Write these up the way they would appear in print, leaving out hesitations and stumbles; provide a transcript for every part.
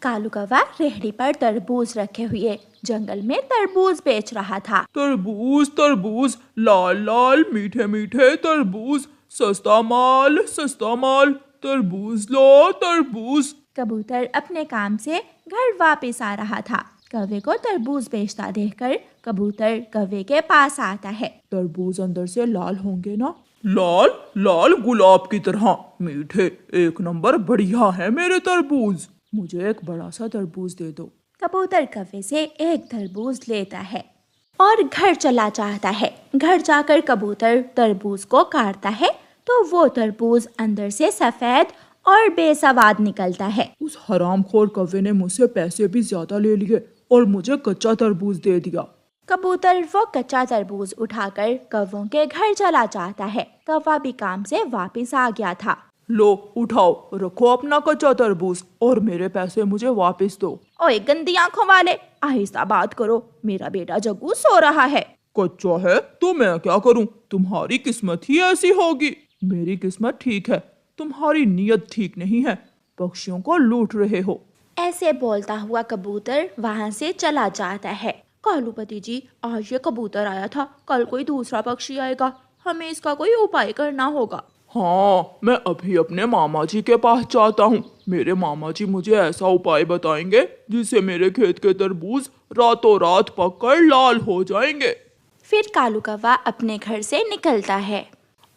कालू कौवा रेहड़ी पर तरबूज रखे हुए जंगल में तरबूज बेच रहा था। तरबूज तरबूज, लाल लाल मीठे मीठे तरबूज, सस्ता माल, तरबूज लो तरबूज। कबूतर अपने काम से घर वापस आ रहा था। कौवे को तरबूज बेचता देखकर कबूतर कौवे के पास आता है। तरबूज अंदर से लाल होंगे ना? लाल लाल गुलाब की तरह मीठे, एक नंबर बढ़िया है मेरे तरबूज। मुझे एक बड़ा सा तरबूज दे दो। कबूतर कौवे से एक तरबूज लेता है और घर चला जाता है। घर जाकर कबूतर तरबूज को काटता है तो वो तरबूज अंदर से सफेद और बेसवाद निकलता है। उस हरामखोर कौवे ने मुझसे पैसे भी ज्यादा ले लिए और मुझे कच्चा तरबूज दे दिया। कबूतर वो कच्चा तरबूज उठाकर कौवों के घर चला जाता है। कौवा भी काम से वापस आ गया था। लो उठाओ, रखो अपना कच्चा तरबूज और मेरे पैसे मुझे वापस दो। ओए गंदी आंखों वाले, आहिस्ता बात करो, मेरा बेटा जग्गू सो रहा है। कच्चा है तो मैं क्या करूं? तुम्हारी किस्मत ही ऐसी होगी। मेरी किस्मत ठीक है, तुम्हारी नीयत ठीक नहीं है, पक्षियों को लूट रहे हो। ऐसे बोलता हुआ कबूतर वहाँ से चला जाता है। कालूपति जी, आज ये कबूतर आया था, कल कोई दूसरा पक्षी आएगा, हमें इसका कोई उपाय करना होगा। हाँ, मैं अभी अपने मामा जी के पास जाता हूँ। मेरे मामा जी मुझे ऐसा उपाय बताएंगे जिससे मेरे खेत के तरबूज रातों रात पककर लाल हो जाएंगे। फिर कालू कौवा अपने घर से निकलता है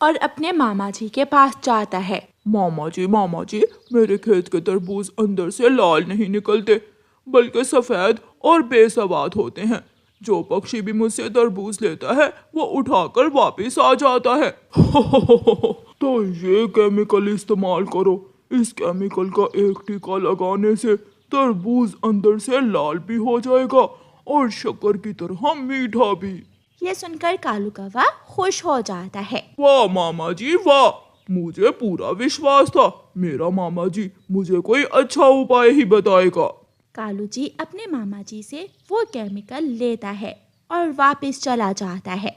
और अपने मामा जी के पास जाता है। मामा जी, मेरे खेत के तरबूज अंदर से लाल नहीं निकलते, बल्कि सफेद और बेसवाद होते हैं। जो पक्षी भी मुझसे तरबूज लेता है वो उठाकर वापस आ जाता है। तो ये केमिकल इस्तेमाल करो। इस केमिकल का एक टीका लगाने से तरबूज अंदर से लाल भी हो जाएगा और शक्कर की तरह मीठा भी। ये सुनकर कालू कौवा खुश हो जाता है। वाह मामा जी वाह, मुझे पूरा विश्वास था मेरा मामा जी मुझे कोई अच्छा उपाय ही बताएगा। कालू जी अपने मामा जी से वो केमिकल लेता है और वापस चला जाता है।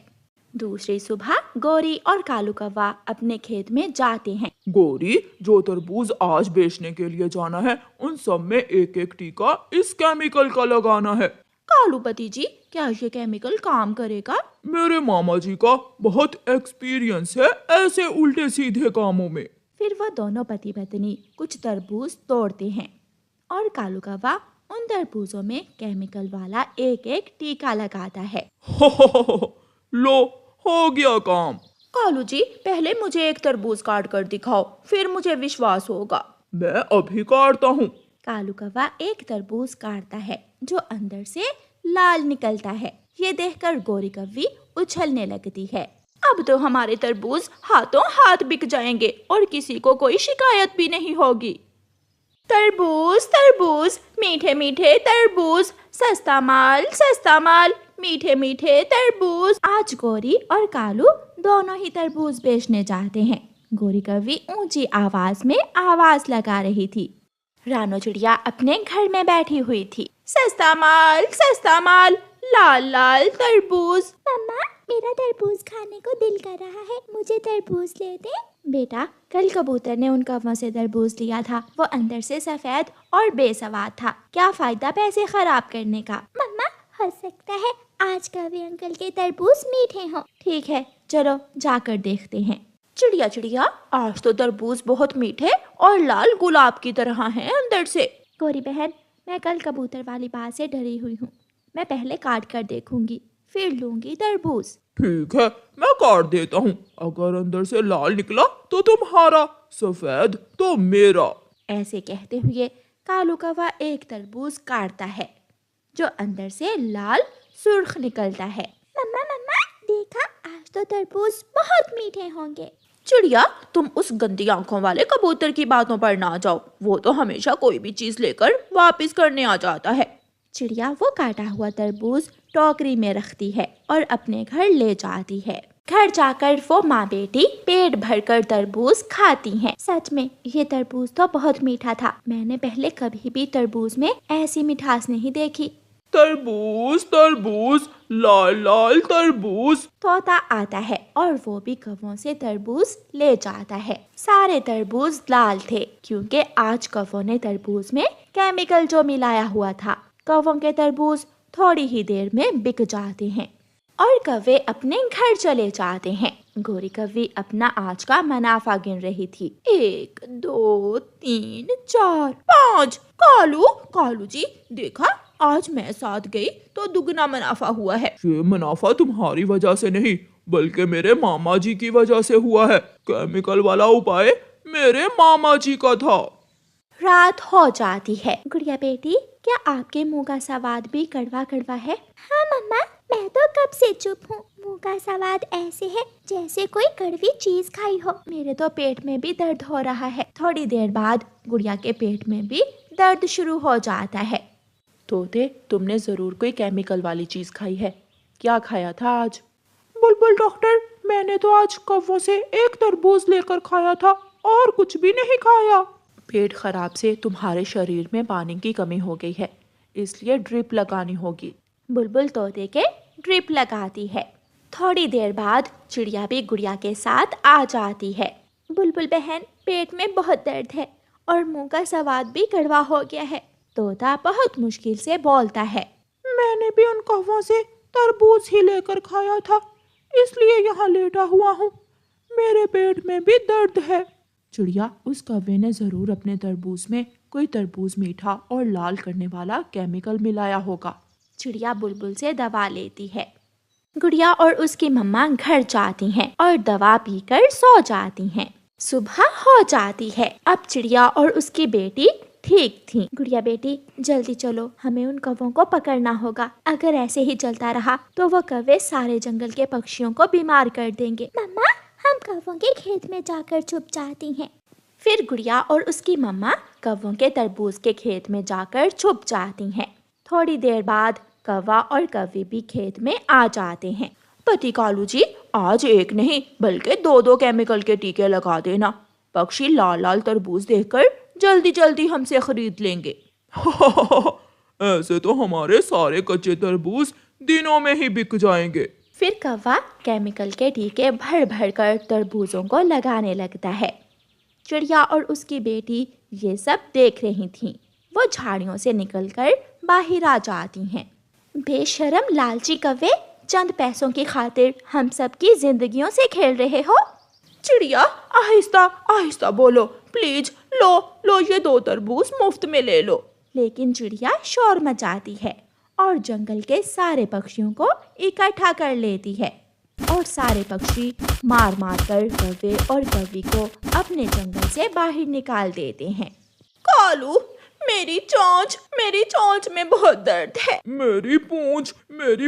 दूसरी सुबह गौरी और कालू कौवा अपने खेत में जाते हैं। गौरी, जो तरबूज आज बेचने के लिए जाना है उन सब में एक एक टीका इस केमिकल का लगाना है। कालूपति जी, क्या ये केमिकल काम करेगा? मेरे मामा जी का बहुत एक्सपीरियंस है ऐसे उल्टे सीधे कामों में। फिर वो दोनों पति पत्नी कुछ तरबूज तोड़ते हैं और कालू कौवा उन तरबूजों में केमिकल वाला एक एक टीका लगाता है। लो, हो गया काम। कालू जी, पहले मुझे एक तरबूज काट कर दिखाओ, फिर मुझे विश्वास होगा। मैं अभी काटता हूँ। कालू कौवा एक तरबूज काटता है जो अंदर से लाल निकलता है। ये देखकर गौरी कौवी उछलने लगती है। अब तो हमारे तरबूज हाथों हाथ बिक जाएंगे और किसी को कोई शिकायत भी नहीं होगी। तरबूज तरबूज, मीठे मीठे तरबूज, सस्ता माल, मीठे मीठे तरबूज। आज गौरी और कालू दोनों ही तरबूज बेचने जाते हैं। गौरी कौवी ऊंची आवाज में आवाज लगा रही थी। रानो चिड़िया अपने घर में बैठी हुई थी। सस्ता माल, लाल लाल तरबूज। मम्मा, मेरा तरबूज खाने को दिल कर रहा है, मुझे तरबूज ले दे। बेटा, कल कबूतर ने उन कौवों से तरबूज लिया था, वो अंदर से सफेद और बेसवाद था। क्या फायदा पैसे खराब करने का। मम्मा, हो सकता है आज कौवे अंकल के तरबूज मीठे हों। ठीक है, चलो जाकर देखते हैं। चिड़िया, आज तो तरबूज बहुत मीठे और लाल गुलाब की तरह हैं अंदर से। गौरी बहन, मैं कल कबूतर वाली बात से डरी हुई हूँ। मैं पहले काट कर देखूंगी, फिर लूंगी तरबूज। ठीक है, मैं काट देता हूँ। अगर अंदर से लाल निकला तो तुम्हारा, सफेद तो मेरा। ऐसे कहते हुए कालू कौवा एक तरबूज काटता है जो अंदर से लाल सुर्ख निकलता है। मम्मा, देखा, आज तो तरबूज बहुत मीठे होंगे। चिड़िया, तुम उस गंदी आंखों वाले कबूतर की बातों पर ना जाओ, वो तो हमेशा कोई भी चीज लेकर वापस करने आ जाता है। चिड़िया वो काटा हुआ तरबूज टोकरी में रखती है और अपने घर ले जाती है। घर जाकर वो माँ बेटी पेट भरकर तरबूज खाती हैं। सच में ये तरबूज तो बहुत मीठा था। मैंने पहले कभी भी तरबूज में ऐसी मिठास नहीं देखी। तरबूज तरबूज, लाल लाल तरबूज। तोता आता है और वो भी कौवों से तरबूज ले जाता है। सारे तरबूज लाल थे क्योंकि आज कौवों ने तरबूज में केमिकल जो मिलाया हुआ था। कौवों के तरबूज थोड़ी ही देर में बिक जाते हैं और कौवे अपने घर चले जाते हैं। गोरी कौवी अपना आज का मुनाफा गिन रही थी। 1 2 3 4 5। कालू कालू जी देखा, आज मैं साथ गई तो दुगना मुनाफा हुआ है। ये मुनाफा तुम्हारी वजह से नहीं बल्कि मेरे मामा जी की वजह से हुआ है। केमिकल वाला उपाय मेरे मामा जी का था। रात हो जाती है। गुड़िया बेटी, क्या आपके मुंह का स्वाद भी कड़वा कड़वा है? हाँ मम्मा, मैं तो कब से चुप हूँ। मुंह का स्वाद ऐसे है जैसे कोई कड़वी चीज खाई हो। मेरे तो पेट में भी दर्द हो रहा है। थोड़ी देर बाद गुड़िया के पेट में भी दर्द शुरू हो जाता है। तोते, तुमने जरूर कोई केमिकल वाली चीज खाई है। क्या खाया था आज? बुलबुल डॉक्टर, मैंने तो आज कौवों से एक तरबूज लेकर खाया था और कुछ भी नहीं खाया। पेट खराब से तुम्हारे शरीर में पानी की कमी हो गई है, इसलिए ड्रिप लगानी होगी। बुलबुल तोते के ड्रिप लगाती है। थोड़ी देर बाद चिड़िया भी गुड़िया के साथ आ जाती है। बुलबुल बहन, पेट में बहुत दर्द है और मुंह का स्वाद भी कड़वा हो गया है। तोता बहुत मुश्किल से बोलता है। मैंने भी उन कौवों से तरबूज ही लेकर खाया था, इसलिए यहाँ लेटा हुआ हूँ। मेरे पेट में भी दर्द है। चिड़िया, उस कौवे ने जरूर अपने तरबूज में कोई तरबूज मीठा और लाल करने वाला केमिकल मिलाया होगा। चिड़िया बुलबुल से दवा लेती है। गुड़िया और उसकी मम्मा घर जाती हैं और दवा पीकर सो जाती हैं। सुबह हो जाती है। अब चिड़िया और उसकी बेटी ठीक थी। गुड़िया बेटी, जल्दी चलो, हमें उन कौवों को पकड़ना होगा। अगर ऐसे ही चलता रहा तो वो कौवे सारे जंगल के पक्षियों को बीमार कर देंगे। मम्मा, हम कौवों के खेत में जाकर छुप जाती हैं। फिर गुड़िया और उसकी मम्मा कौवों के तरबूज के खेत में जाकर छुप जाती हैं। थोड़ी देर बाद कौवा और कौवी भी खेत में आ जाते हैं। पति कालू जी, आज एक नहीं बल्कि 2-2 केमिकल के टीके लगा देना। पक्षी लाल लाल तरबूज देखकर जल्दी जल्दी हमसे खरीद लेंगे। ऐसे तो हमारे सारे कच्चे तरबूज दिनों में ही बिक जाएंगे। फिर कौवा केमिकल के टीके भर भर कर तरबूजों को लगाने लगता है। चिड़िया और उसकी बेटी ये सब देख रही थीं। वो झाड़ियों से निकलकर बाहर आ जाती हैं। बेशरम लालची कौवे, चंद पैसों की खातिर हम सब की जिंदगियों से खेल रहे हो। चिड़िया, आहिस्ता आहिस्ता बोलो प्लीज। लो लो, ये 2 तरबूज मुफ्त में ले लो। लेकिन चिड़िया शोर मचाती है और जंगल के सारे पक्षियों को इकट्ठा कर लेती है और सारे पक्षी मार मार कर कौवे और कौवी को अपने जंगल से बाहर निकाल देते हैं। कालू, मेरी चोंच में बहुत दर्द है। मेरी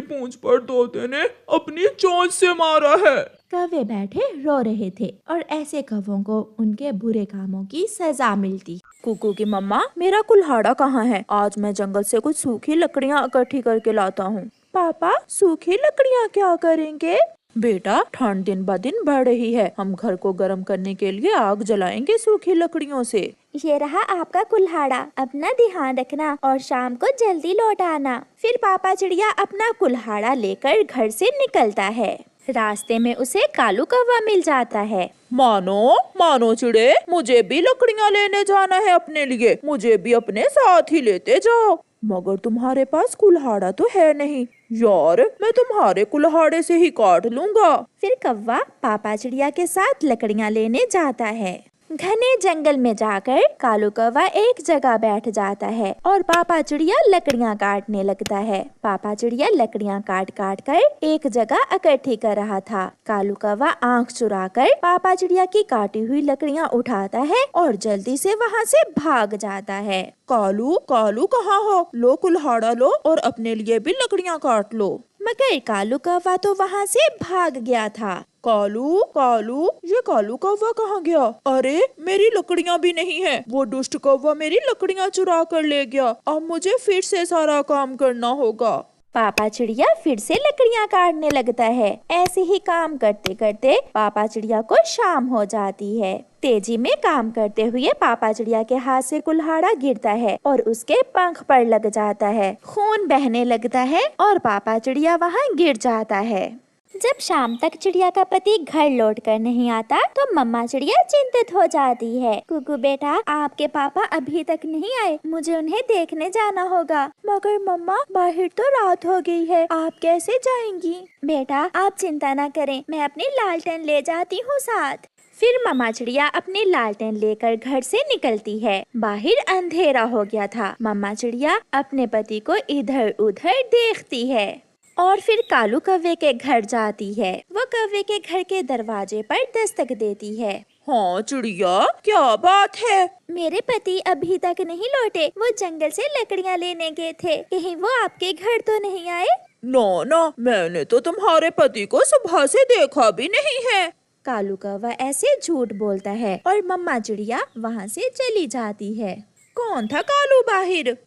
पूंछ पर तोते ने अपनी चोंच से मारा है। कौवे बैठे रो रहे थे और ऐसे कौवों को उनके बुरे कामों की सजा मिलती। कुकू की मम्मा, मेरा कुल्हाड़ा कहाँ है? आज मैं जंगल से कुछ सूखी लकड़ियाँ इकट्ठी करके लाता हूँ। पापा, सूखी लकड़ियाँ क्या करेंगे? बेटा, ठंड दिन ब दिन बढ़ रही है। हम घर को गर्म करने के लिए आग जलाएंगे सूखी लकड़ियों से। ये रहा आपका कुल्हाड़ा, अपना ध्यान रखना और शाम को जल्दी लौट आना। फिर पापा चिड़िया अपना कुल्हाड़ा लेकर घर से निकलता है। रास्ते में उसे कालू कौवा मिल जाता है। मानो चिड़े, मुझे भी लकड़ियाँ लेने जाना है अपने लिए। मुझे भी अपने साथ ही लेते जाओ। मगर तुम्हारे पास कुल्हाड़ा तो है नहीं। यार, मैं तुम्हारे कुल्हाड़े से ही काट लूंगा। फिर कौवा पापा चिड़िया के साथ लकड़ियाँ लेने जाता है। घने जंगल में जाकर कालू कौवा एक जगह बैठ जाता है और पापा चिड़िया लकड़ियाँ काटने लगता है। पापा चिड़िया लकड़ियाँ काट काट कर एक जगह इकट्ठी कर रहा था। कालू कौवा आंख चुराकर पापा चिड़िया की काटी हुई लकड़ियाँ उठाता है और जल्दी से वहाँ से भाग जाता है। कालू कहाँ हो? लो कुल्हाड़ा लो और अपने लिए भी लकड़ियाँ काट लो। मगर कालू कौवा तो वहाँ से भाग गया था। कालू, ये कालू कौवा कहाँ गया? अरे, मेरी लकड़ियाँ भी नहीं है। वो दुष्ट कौवा मेरी लकड़ियाँ चुरा कर ले गया। अब मुझे फिर से सारा काम करना होगा। पापा चिड़िया फिर से लकड़ियाँ काटने लगता है। ऐसे ही काम करते करते पापा चिड़िया को शाम हो जाती है। तेजी में काम करते हुए पापा चिड़िया के हाथ से कुल्हाड़ा गिरता है और उसके पंख पर लग जाता है। खून बहने लगता है और पापा चिड़िया वहाँ गिर जाता है। जब शाम तक चिड़िया का पति घर लौट कर नहीं आता तो मम्मा चिड़िया चिंतित हो जाती है। कुकू बेटा, आपके पापा अभी तक नहीं आए, मुझे उन्हें देखने जाना होगा। मगर मम्मा, बाहर तो रात हो गई है, आप कैसे जाएंगी? बेटा, आप चिंता न करें, मैं अपनी लालटेन ले जाती हूँ साथ। फिर मम्मा चिड़िया अपनी लालटेन लेकर घर से निकलती है। बाहर अंधेरा हो गया था। मम्मा चिड़िया अपने पति को इधर उधर देखती है और फिर कालू कौवे के घर जाती है। वो कौवे के घर के दरवाजे पर दस्तक देती है। हाँ चिड़िया, क्या बात है? मेरे पति अभी तक नहीं लौटे, वो जंगल से लकड़ियाँ लेने गए थे, कहीं वो आपके घर तो नहीं आए? ना, मैंने तो तुम्हारे पति को सुबह से देखा भी नहीं है। कालू कौवा ऐसे झूठ बोलता है और मम्मा चिड़िया वहाँ से चली जाती है। कौन था कालू बाहिर?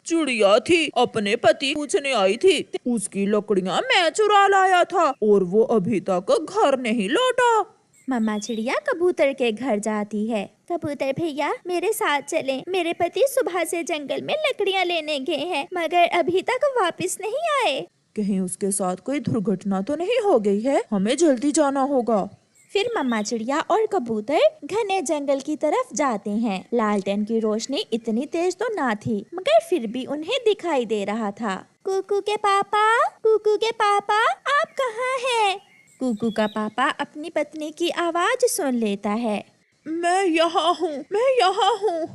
चिड़िया थी, अपने पति पूछने आई थी। उसकी लकड़ियाँ मैं चुरा लाया था और वो अभी तक घर नहीं लौटा। मम्मा चिड़िया कबूतर के घर जाती है। कबूतर भैया, मेरे साथ चलें। मेरे पति सुबह से जंगल में लकड़ियाँ लेने गए हैं, मगर अभी तक वापस नहीं आए। कहीं उसके साथ कोई दुर्घटना तो नहीं हो गई है? हमें जल्दी जाना होगा। फिर मम्मा चिड़िया और कबूतर घने जंगल की तरफ जाते हैं। लालटेन की रोशनी इतनी तेज तो ना थी, मगर फिर भी उन्हें दिखाई दे रहा था। कुकू के पापा, कुकू के पापा, आप कहाँ हैं? कुकू का पापा अपनी पत्नी की आवाज सुन लेता है। मैं यहाँ हूँ,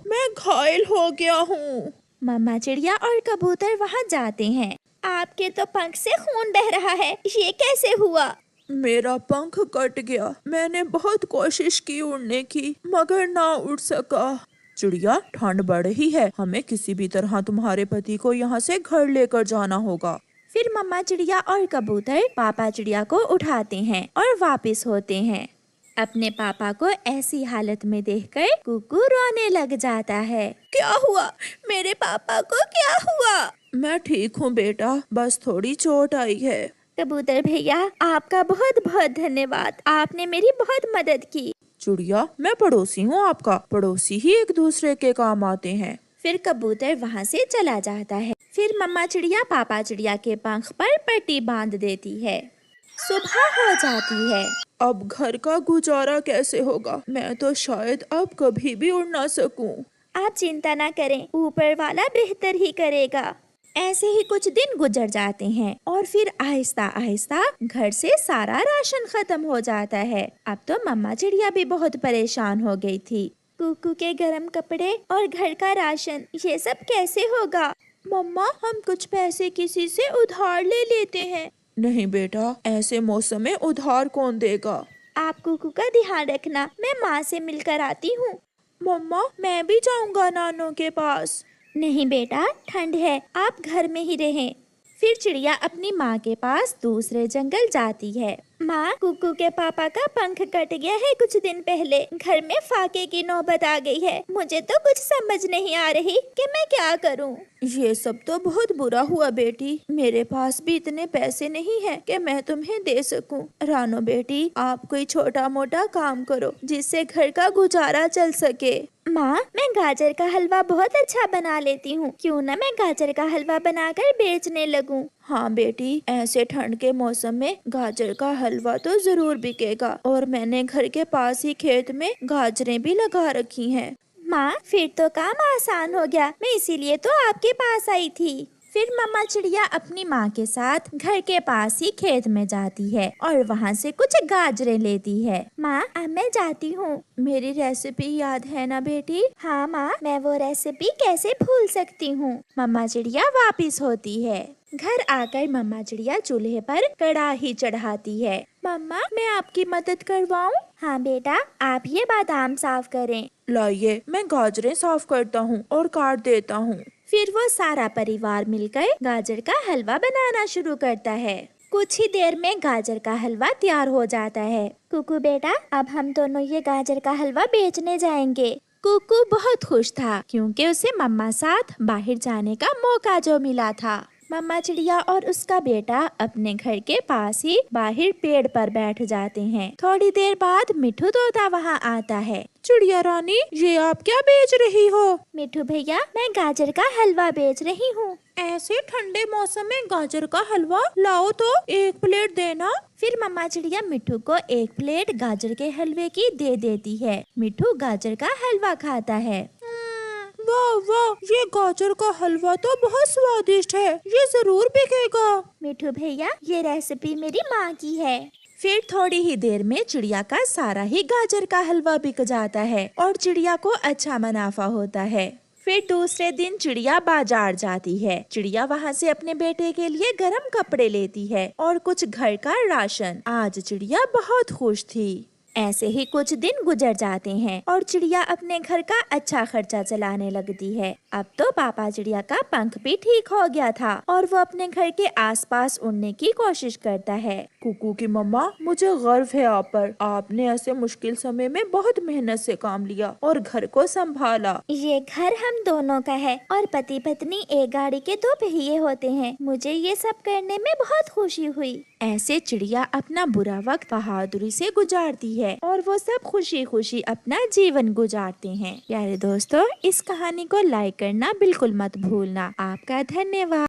मैं घायल हो गया हूँ। मम्मा चिड़िया और कबूतर वहाँ जाते हैं। आपके तो पंख से खून बह रहा है, ये कैसे हुआ? मेरा पंख कट गया। मैंने बहुत कोशिश की उड़ने की, मगर ना उड़ सका। चिड़िया, ठंड बढ़ रही है, हमें किसी भी तरह तुम्हारे पति को यहाँ से घर लेकर जाना होगा। फिर मम्मा चिड़िया और कबूतर पापा चिड़िया को उठाते हैं और वापस होते हैं। अपने पापा को ऐसी हालत में देखकर कुकू रोने लग जाता है। क्या हुआ? मेरे पापा को क्या हुआ? मैं ठीक हूँ बेटा, बस थोड़ी चोट आई है। कबूतर भैया, आपका बहुत बहुत धन्यवाद, आपने मेरी बहुत मदद की। चिड़िया, मैं पड़ोसी हूँ आपका, पड़ोसी ही एक दूसरे के काम आते हैं। फिर कबूतर वहाँ से चला जाता है। फिर मम्मा चिड़िया पापा चिड़िया के पंख पर पट्टी बांध देती है। सुबह हो जाती है। अब घर का गुजारा कैसे होगा? मैं तो शायद अब कभी भी उड़ ना सकूं। आप चिंता ना करें, ऊपर वाला बेहतर ही करेगा। ऐसे ही कुछ दिन गुजर जाते हैं और फिर आहिस्ता आहिस्ता घर से सारा राशन खत्म हो जाता है। अब तो मम्मा चिड़िया भी बहुत परेशान हो गई थी। कुकू के गरम कपड़े और घर का राशन, ये सब कैसे होगा? मम्मा, हम कुछ पैसे किसी से उधार ले लेते हैं। नहीं बेटा, ऐसे मौसम में उधार कौन देगा? आप कुकू का ध्यान रखना, मैं माँ से मिलकर आती हूँ। मम्मा, मैं भी जाऊँगा नानू के पास। नहीं बेटा, ठंड है, आप घर में ही रहें। फिर चिड़िया अपनी माँ के पास दूसरे जंगल जाती है। माँ, कुकू के पापा का पंख कट गया है कुछ दिन पहले। घर में फाके की नौबत आ गई है। मुझे तो कुछ समझ नहीं आ रही कि मैं क्या करूँ। ये सब तो बहुत बुरा हुआ बेटी। मेरे पास भी इतने पैसे नहीं है कि मैं तुम्हें दे सकूं। रानो बेटी, आप कोई छोटा मोटा काम करो जिससे घर का गुजारा चल सके। माँ, मैं गाजर का हलवा बहुत अच्छा बना लेती हूँ, क्यों ना मैं गाजर का हलवा बनाकर बेचने लगूं। हाँ बेटी, ऐसे ठंड के मौसम में गाजर का हलवा तो जरूर बिकेगा और मैंने घर के पास ही खेत में गाजरें भी लगा रखी हैं। माँ, फिर तो काम आसान हो गया, मैं इसीलिए तो आपके पास आई थी। फिर मम्मा चिड़िया अपनी माँ के साथ घर के पास ही खेत में जाती है और वहाँ से कुछ गाजरें लेती है। माँ, अब मैं जाती हूँ। मेरी रेसिपी याद है ना बेटी? हाँ माँ, मैं वो रेसिपी कैसे भूल सकती हूँ। मम्मा चिड़िया वापिस होती है। घर आकर मम्मा चिड़िया चूल्हे पर कढ़ाई चढ़ाती है। मम्मा, मैं आपकी मदद करवाऊँ? हाँ बेटा, आप ये बादाम साफ करें। लाइए, मैं गाजरें साफ करता हूँ और काट देता हूँ। फिर वो सारा परिवार मिलकर गाजर का हलवा बनाना शुरू करता है। कुछ ही देर में गाजर का हलवा तैयार हो जाता है। कुकू बेटा, अब हम दोनों ये गाजर का हलवा बेचने जाएंगे। कुकू बहुत खुश था क्योंकि उसे मम्मा साथ बाहर जाने का मौका जो मिला था। मम्मा चिड़िया और उसका बेटा अपने घर के पास ही बाहर पेड़ पर बैठ जाते हैं। थोड़ी देर बाद मिठू तोता वहाँ आता है। चिड़िया रानी, ये आप क्या बेच रही हो? मिठू भैया, मैं गाजर का हलवा बेच रही हूँ। ऐसे ठंडे मौसम में गाजर का हलवा? लाओ तो 1 प्लेट देना। फिर मम्मा चिड़िया मिठू को 1 प्लेट गाजर के हलवे की दे देती है। मिठू गाजर का हलवा खाता है। वाह वाह, ये गाजर का हलवा तो बहुत स्वादिष्ट है, ये जरूर बिकेगा। मिठू भैया, ये रेसिपी मेरी माँ की है। फिर थोड़ी ही देर में चिड़िया का सारा ही गाजर का हलवा बिक जाता है और चिड़िया को अच्छा मुनाफा होता है। फिर दूसरे दिन चिड़िया बाजार जाती है। चिड़िया वहाँ से अपने बेटे के लिए गर्म कपड़े लेती है और कुछ घर का राशन। आज चिड़िया बहुत खुश थी। ऐसे ही कुछ दिन गुजर जाते हैं और चिड़िया अपने घर का अच्छा खर्चा चलाने लगती है। अब तो पापा चिड़िया का पंख भी ठीक हो गया था और वो अपने घर के आसपास उड़ने की कोशिश करता है। कुकू की मम्मा, मुझे गर्व है आप पर। आपने ऐसे मुश्किल समय में बहुत मेहनत से काम लिया और घर को संभाला। ये घर हम दोनों का है और पति पत्नी एक गाड़ी के 2 पहिए होते हैं। मुझे ये सब करने में बहुत खुशी हुई। ऐसे चिड़िया अपना बुरा वक्त बहादुरी से गुजारती है और वो सब खुशी खुशी अपना जीवन गुजारते हैं। प्यारे दोस्तों, इस कहानी को लाइक करना बिल्कुल मत भूलना। आपका धन्यवाद।